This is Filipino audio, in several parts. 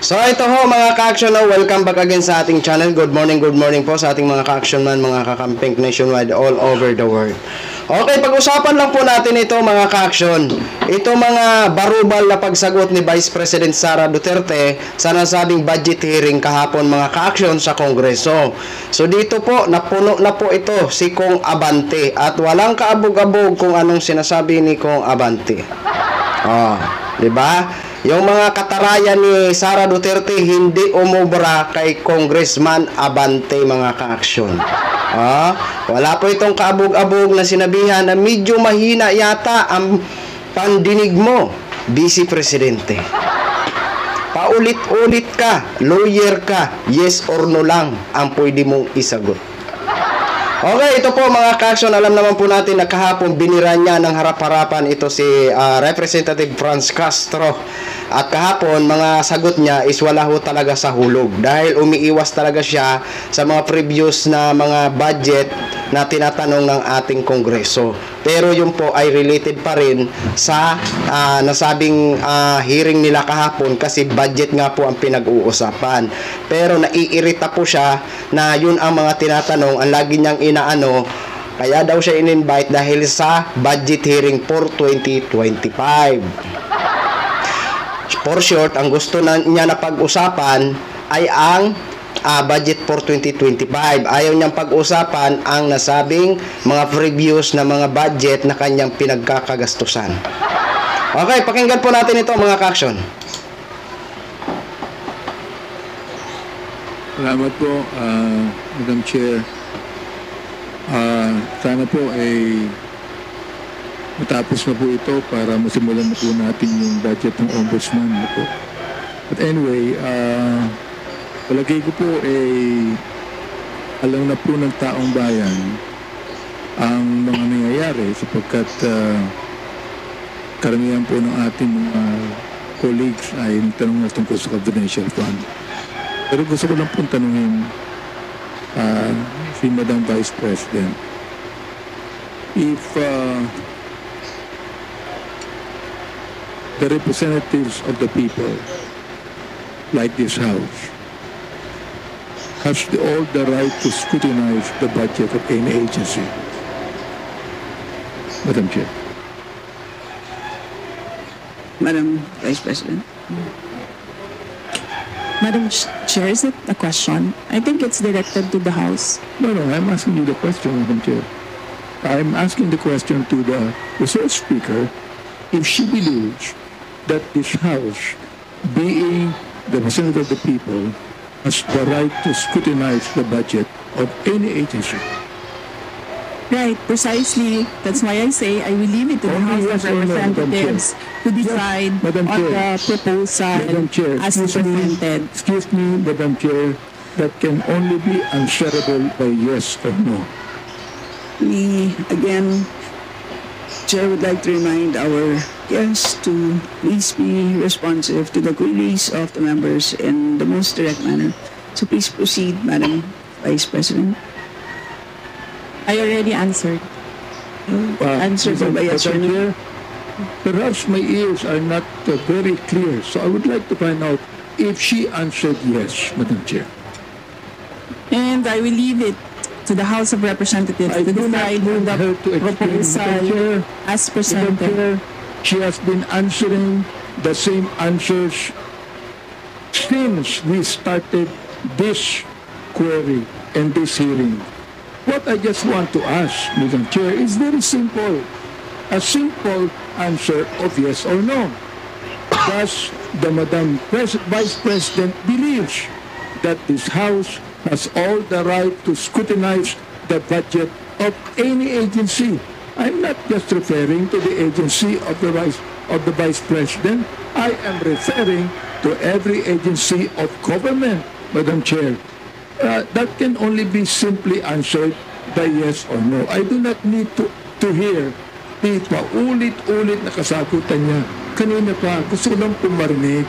So ito ho mga ka-action, welcome back again sa ating channel. Good morning po sa ating mga ka-action man, mga kakamping nationwide all over the world. Okay, pag-usapan lang po natin ito mga ka-action. Ito mga barubal na pagsagot ni Vice President Sara Duterte sa nasabing budget hearing kahapon mga ka-action sa Kongreso. So dito po, napuno na po ito si Kong Abante at walang kaabog-abog kung anong sinasabi ni Kong Abante. Di ba? Yung mga kataraya ni Sara Duterte hindi umubra kay Congressman Abante mga ka-aksyon. Wala po itong kaabog-abog na sinabihan na medyo mahina yata ang pandinig mo, Vice Presidente. Paulit-ulit ka, lawyer ka, yes or no lang ang pwede mong isagot. Okay, ito po mga ka-action, alam naman po natin na kahapon binira niya ng harap-harapan ito si Representative Franz Castro. At kahapon, mga sagot niya is wala ho talaga sa hulog. Dahil umiiwas talaga siya sa mga previous na mga budget na tinatanong ng ating Kongreso. Pero yun po ay related pa rin sa nasabing hearing nila kahapon kasi budget nga po ang pinag-uusapan. Pero naiirita po siya na yun ang mga tinatanong, ang lagi niyang inaano, kaya daw siya in-invite dahil sa budget hearing for 2025. For short, ang gusto niya na pag-usapan ay ang budget for 2025. Ayaw niyang pag-usapan ang nasabing mga previous na mga budget na kanyang pinagkakagastusan. Okay, pakinggan po natin ito mga ka-action. Salamat po, Madam Chair. Sana po ay matapos na po ito para masimulan na po natin yung budget ng Ombudsman na po. But anyway, palagay ko po alam na po ng taong bayan ang mga nangyayari sapagkat karamihan po ng ating mga colleagues ay tanong na tungkol sa confidential fund. Pero gusto ko lang po tanungin si Madam Vice President, if the representatives of the people, like this House, has all the right to scrutinize the budget of any agency. Madam Chair. Madam Vice President. Madam Chair, is it a question? I think it's directed to the House. No, I'm asking you the question, Madam Chair. I'm asking the question to the resource speaker if she believes that this House, being the representative of the people, has the right to scrutinize the budget of any agency. Right, precisely. That's why I say I will leave it to the House of Representatives to decide on the proposal as presented. Excuse me, Madam Chair, that can only be answerable by yes or no. We, again, Chair would like to remind our guests to please be responsive to the queries of the members in the most direct manner. So please proceed, Madam Vice President. I already answered. Answer for by yes or no. Perhaps my ears are not very clear, so I would like to find out if she answered yes, Madam Chair. And I will leave it to the House of Representatives to decide on the proposal as presented. She has been answering the same answers since we started this query and this hearing. What I just want to ask, Madam Chair, is very simple. A simple answer of yes or no. Does the Madam Vice President believes that this House has all the right to scrutinize the budget of any agency? I'm not just referring to the agency of the Vice President. I am referring to every agency of government, Madam Chair. That can only be simply answered by yes or no. I do not need to hear the paulit-ulit na kasagutan niya. Kanina pa, gusto ko lang pumarinig.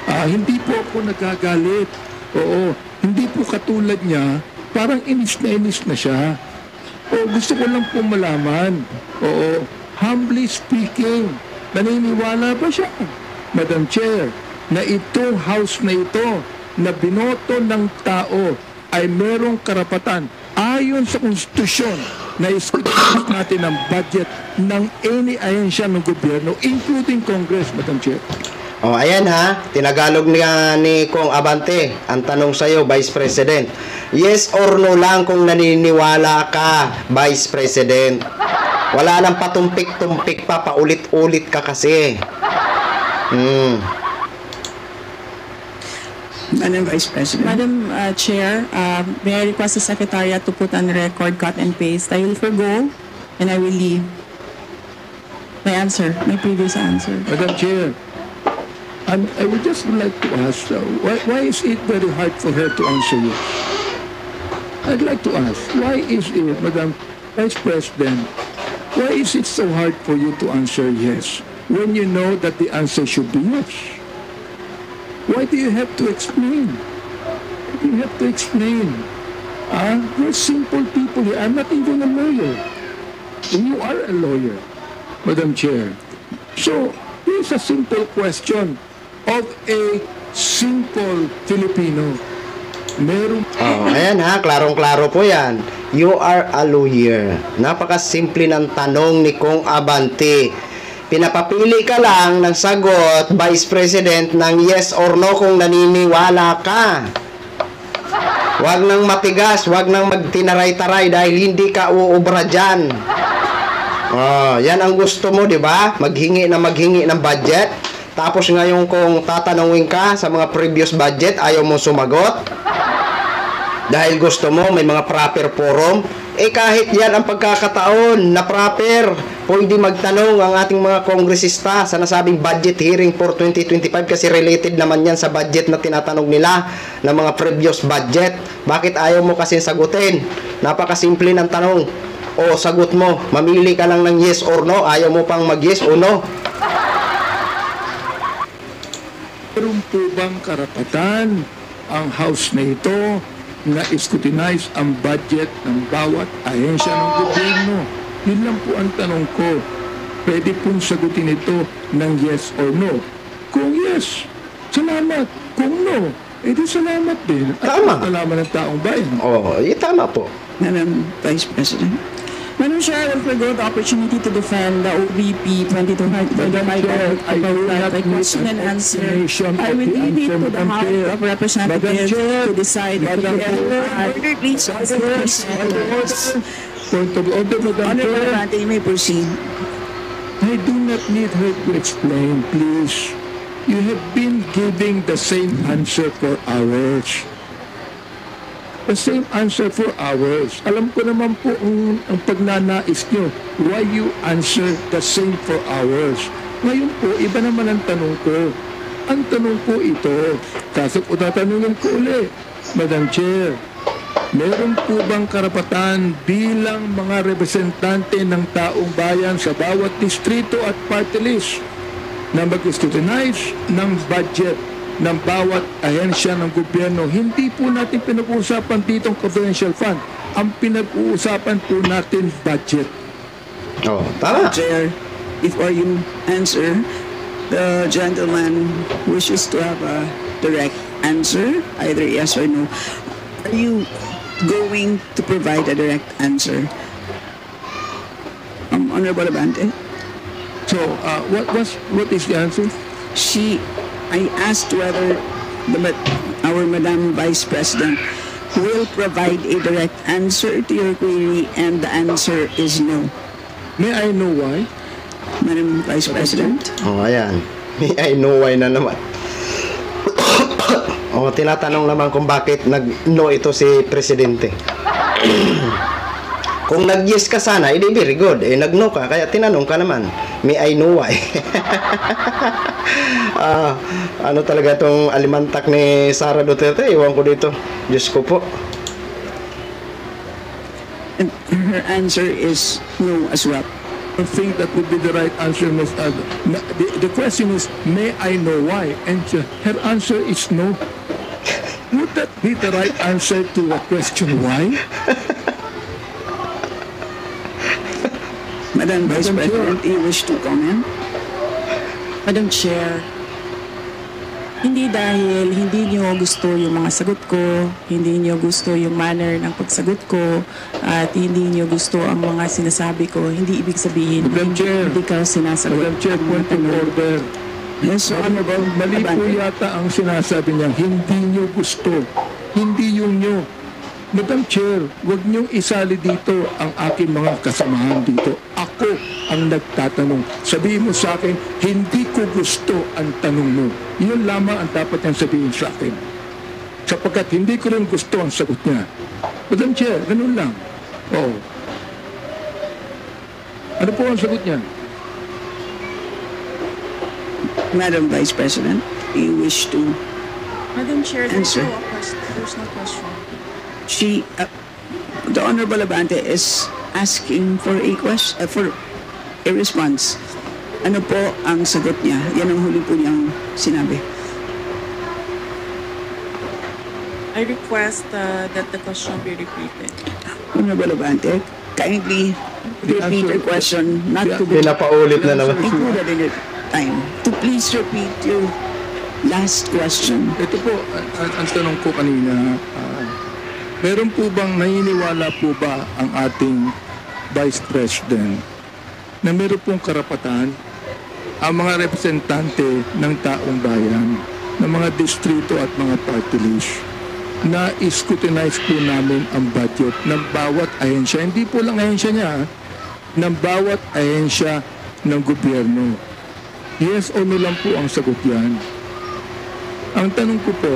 Hindi po ako nagagalit. Oo, hindi po katulad niya, parang inis na siya. O gusto ko lang po malaman. Oo, humbly speaking, naniniwala ba siya, Madam Chair, na itong House na ito na binoto ng tao ay merong karapatan ayon sa konstitusyon na iskutinize natin ang budget ng any ahensya ng gobyerno, including Congress, Madam Chair. Oh, ayan ha, tinagalog ni Kong Abante. Ang tanong sa'yo, Vice President, yes or no lang kung naniniwala ka, Vice President. Wala nang patumpik-tumpik pa, paulit-ulit ka kasi. Madam Vice President. Madam Chair, may I request the Secretariat to put on record cut and paste. I will forgo and I will leave my answer, my previous answer. Madam Chair, I would just like to ask, why is it very hard for her to answer you? I'd like to ask, why is it, Madam Vice President, why is it so hard for you to answer yes when you know that the answer should be yes? Why do you have to explain? Why do you have to explain? We're simple people here. I'm not even a lawyer. You are a lawyer, Madam Chair. So, here's a simple question of a simple Filipino. Meron... Oh, ayan ha, klarong-klaro po yan. You are a lawyer. Napakasimple ng tanong ni Kong Abante. Pinapapili ka lang ng sagot, Vice President, ng yes or no kung naniniwala ka. Huwag nang matigas, huwag nang magtinaray-taray dahil hindi ka uubra dyan. Oh, yan ang gusto mo, di ba? Maghingi ng budget. Tapos ngayon kung tatanungin ka sa mga previous budget, ayaw mo sumagot. Dahil gusto mo may mga proper forum. Kahit yan ang pagkakataon na proper, pwede magtanong ang ating mga kongresista sa nasabing budget hearing for 2025 kasi related naman yan sa budget na tinatanong nila ng mga previous budget. Bakit ayaw mo kasi sagutin? Napakasimple ng tanong. O sagot mo, mamili ka lang ng yes or no, ayaw mo pang mag yes o no. Meron po bang karapatan ang House na ito na scrutinize ang budget ng bawat ahensya ng gobyerno? Yun lang po ang tanong ko. Pwede pong sagutin ito ng yes or no. Kung yes, salamat. Kung no, edi salamat din. Tama. At malaman ng taong bayan. Oh, tama po. Madam Vice President. Madam Chair, I will forgo the opportunity to defend the OVP 2025 question and answer. I will leave it to the House of Representatives to decide. Please, Point of order, Madam Honorable Chair. Abante, you may proceed. I do not need her to explain, please. You have been giving the same answer for hours. The same answer for hours. Alam ko naman po ang pagnanais nyo. Why you answer the same for hours? Ngayon po, iba naman ang tanong ko. Ang tanong ko ito, kaso ko tatanungin ko ulit, Madam Chair, meron po bang karapatan bilang mga representante ng taong bayan sa bawat distrito at party list na mag-scrutinize ng budget ng bawat ahensya ng gobyerno? Hindi po natin pinag-uusapan ditong confidential fund. Ang pinag-uusapan po natin budget. Oh, tama. Chair, before you answer, the gentleman wishes to have a direct answer, either yes or no. Are you going to provide a direct answer? Honorable Abante? So, what is the answer? I asked whether our Madam Vice President will provide a direct answer to your query, and the answer is no. May I know why? Madam Vice President? Oh, ayan. I know why na naman. Oh, tinatanong naman kung bakit nag-no ito si Presidente. Kung nag-yes ka sana, edi very good. Nag-no ka, kaya tinanong ka naman. May I know why. Ano talaga itong alimantak ni Sara Duterte? Iwan ko dito. Diyos ko po. And her answer is no as well. I think that would be the right answer, Ms. Aldo. The question is, may I know why? And her answer is no. Would that be the right answer to the question why? Madam Vice President, you wish to comment? Madam Chair, Hindi dahil hindi niyo gusto yung mga sagot ko, hindi niyo gusto yung manner ng pagsagot ko, at hindi niyo gusto ang mga sinasabi ko, hindi ibig sabihin Madam Chair. hindi ka sinasagot. Madam Chair, point of order. Yes, so ano ba? Mali po yata ang sinasabi niya, hindi niyo gusto. Hindi yung niyo. Madam Chair, huwag niyong isali dito ang aking mga kasamahan dito. Ako ang nagtatanong. Sabihin mo sa akin, hindi ko gusto ang tanong mo. Yun lamang ang dapat niyang sabihin sa akin. Sapagkat hindi ko rin gusto ang sagot niya. Madam Chair, ganun lang. Oo. Ano po ang sagot niya? Madam Vice President, you wish to Madam Chair, there's Answer. no question. There's no question. the Honorable Abante is asking for a question, for a response. Ano po ang sagot niya? Yan ang huli po niyang sinabi. I request that the question be repeated. Honorable Abante, kindly repeat your question, not to be Pinapaulit na naman. included in your time. To please repeat your last question. Ito po, ang tanong ko kanina, meron po bang naniniwala po ba ang ating Vice President na meron pong karapatan ang mga representante ng taong bayan, ng mga distrito at mga party list na scrutinize po namin ang budget ng bawat ahensya. Hindi po lang ahensya niya, ng bawat ahensya ng gobyerno. Yes o no lang po ang sagot yan. Ang tanong ko po,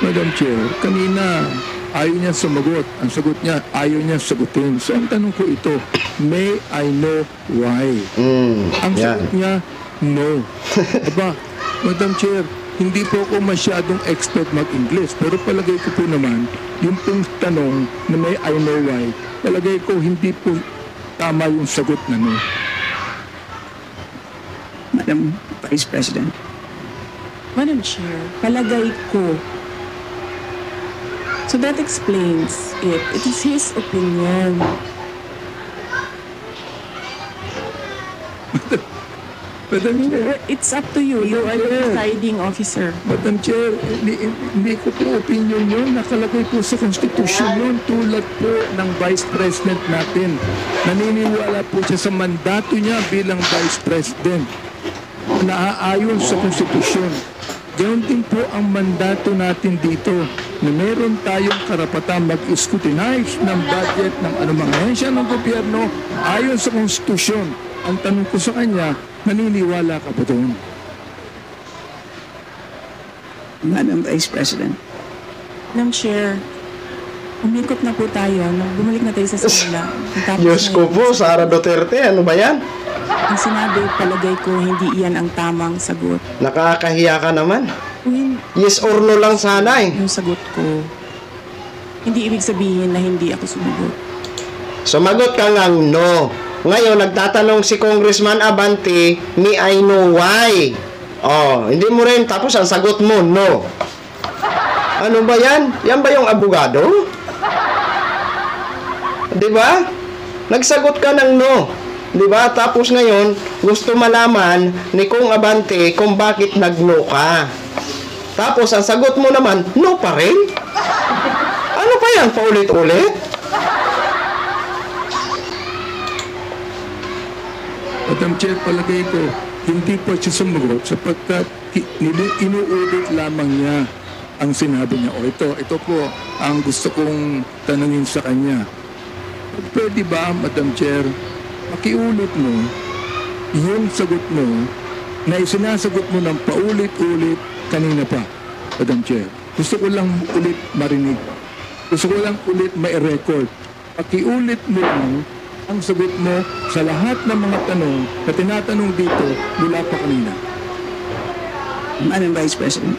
Madam Chair, kanina ayaw niya sumagot. Ang sagot niya, ayaw niya sagutin. So ang tanong ko ito, may I know why? Ang yan. sagot niya, no. Aba, Madam Chair, hindi po ako masyadong expert mag-English, pero palagay ko po naman, yung pong tanong na may I know why, palagay ko hindi po tama yung sagot na no. Madam Vice President. Madam Chair, palagay ko. So that explains it. It is his opinion. Madam Chair, It's up to you. You are the presiding officer. Madam Chair, hindi ko po opinion yun. Nakalagay po sa Constitution yun. Tulad po ng Vice President natin. Naniniwala po siya sa mandato niya bilang Vice President. Naaayon sa Constitution. Ganoon din po ang mandato natin dito na meron tayong karapatan mag-scrutinize ng budget ng anumang ahensya ng gobyerno ayon sa Constitution. Ang tanong ko sa kanya, naniniwala ka ba doon? Madam Vice President. Madam Chair, umikot na po tayo. Bumalik na tayo sa simula. Diyos ko po, Sara Duterte, ano ba yan? Ang sinabi, palagay ko, hindi iyan ang tamang sagot. Nakakahiya ka naman. Kung Yes or no lang sana eh. yung sagot ko, hindi ibig sabihin na hindi ako sumagot. Sumagot ka ngang no. Ngayon, nagtatanong si Congressman Abante, ni I know why. Oh, hindi mo rin. Tapos ang sagot mo, no. Ano ba yan? Yan ba yung abogado? Di ba? Nagsagot ka ng no. Di ba? Tapos ngayon, gusto malaman ni Kung Abante kung bakit nag-no ka. Tapos ang sagot mo naman, no pa rin? Ano pa yan? Paulit-ulit? Madam Chair, palagay ko, hindi po siya sumagot sapagkat inuulit lamang niya ang sinabi niya. O ito po ang gusto kong tanungin sa kanya. Pwede ba, Madam Chair, pakiulit mo yung sagot mo na isinasagot mo ng paulit-ulit kanina pa, Madam Chair. Gusto ko lang ulit marinig. Gusto ko lang ulit ma-record. Pakiulit mo lang ang sagot mo sa lahat ng mga tanong na tinatanong dito mula pa kanina. Madam Vice President.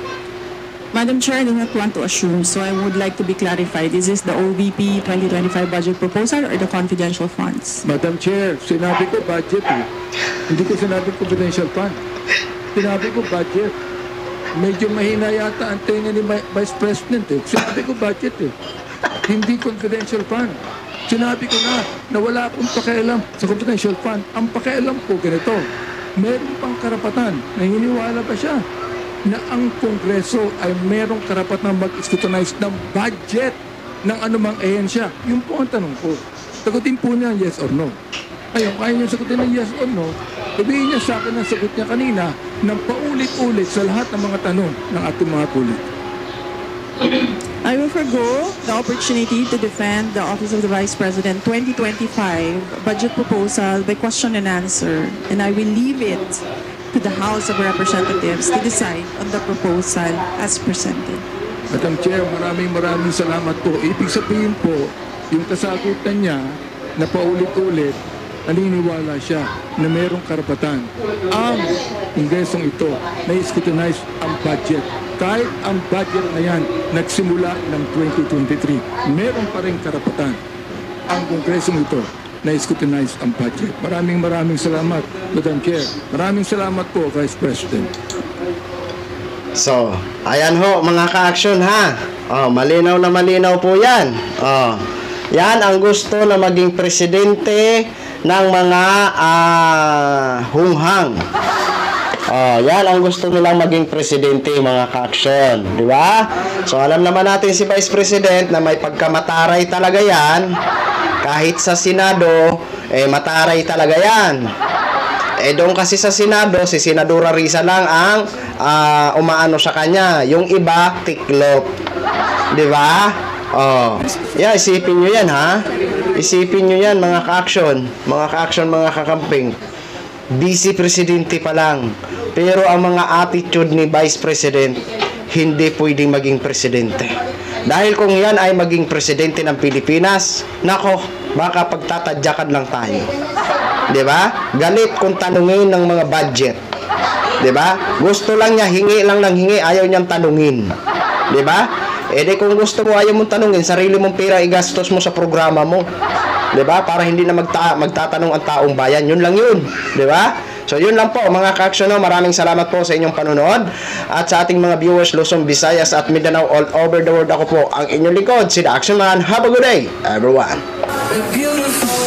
Madam Chair, I do not want to assume, so I would like to be clarified. Is this the OVP 2025 budget proposal or the confidential funds? Madam Chair, sinabi ko budget eh. Hindi ko sinabi confidential fund. Sinabi ko budget. Medyo mahina yata ang tenga ni Vice President eh. Sinabi ko budget eh. Hindi confidential fund. Sinabi ko na wala akong pakialam sa confidential fund. Ang pakialam ko ganito, meron pang karapatan. Naniniwala ba siya na ang Kongreso ay merong karapatang mag-scrutinize ng budget ng anumang ehensya? Yun po ang tanong ko. Sagutin po niya yes or no. Ayun, kaya niya sagutin ng yes or no, sabihin niya sa akin ang sagot niya kanina ng paulit-ulit sa lahat ng mga tanong ng ating mga kulit. I will forgo the opportunity to defend the Office of the Vice President 2025 budget proposal by question and answer, and I will leave it to the House of Representatives to decide on the proposal as presented. Madam Chair, maraming salamat po. Ibig sabihin po, yung kasagutan niya na paulit-ulit, naniniwala siya na mayroong karapatan ang Kongresong ito na i-scrutinize ang budget. Kahit ang budget na yan nagsimula ng 2023, meron pa rin karapatan ang Kongresong ito na i-scrutinize ang budget. Maraming salamat, Madam Chair. Maraming salamat po, Vice President. So, ayan ho mga ka-action ha. Malinaw na malinaw po yan. Yan ang gusto na maging presidente ng mga hunghang. Yan ang gusto nilang maging presidente, mga ka-action, di ba? So alam naman natin si Vice President na may pagkamataray talaga yan. Kahit sa Senado, mataray talaga yan. Doon kasi sa Senado, si Senadora Risa lang ang umaano sa kanya. Yung iba, tiklop. Di ba? Isipin nyo yan, ha? Isipin nyo yan, mga ka-action. Mga ka-action, mga kakamping. Vice Presidente pa lang. Pero ang mga attitude ni Vice President, hindi pwedeng maging presidente. Dahil kung yan ay maging presidente ng Pilipinas, nako, baka pagtatadyakan lang tayo. 'Di ba? Galit kung tanungin ng mga budget. 'Di ba? Gusto lang niya hingi lang ng hingi, ayaw niyang tanungin. 'Di ba? Di kung gusto mo ayaw mong tanungin, sarili mong pera igastos mo sa programa mo. 'Di ba? Para hindi na magtatanong ang taong bayan. Yun lang yun. 'Di ba? So yun lang po mga ka-action, maraming salamat po sa inyong panonood at sa ating mga viewers Luzon, Visayas at Mindanao all over the world. Ako po ang inyong likod, si The Action Man. Have a good day, everyone. Beautiful.